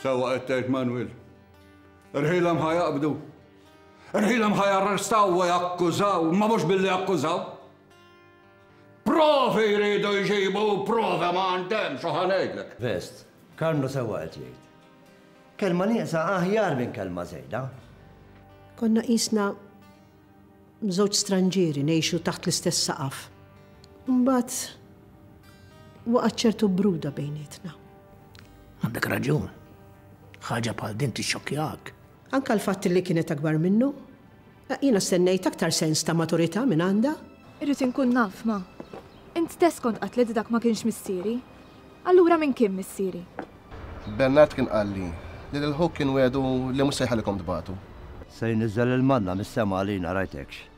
سوى التيت مانويل رهيلهم هيقبضوا رهيلهم هيرستاو ويقوزاو ما مش باللي يقوزاو بروفي يريدوا يجيبوا بروفا ما عندهم شو هنقلك فيست كانوا سوى الجيد كلمة نيسا أهيار من كلمة زيدة كنا قيسنا żewġ stranġieri ngħixu taħt l-istess saqaf. Mbagħad waqgħet ċertu bruda bejnietna. Għandek raġun. Ħaġa bħal din tixxokkjak. Anke l-fatt li kienet akbar minnu, jiena stennejt aktar sens ta' maturità minn għandha. Irrid inkun naf ma. Int stess kont qatlet dak ma kienx missieri. Allura minn kien missieri? Bernard kien qalli li l-ħok kien wedu li mhux se jħallikom dbatu. Se jniżel il-manna mis-sema għalina rajtekx.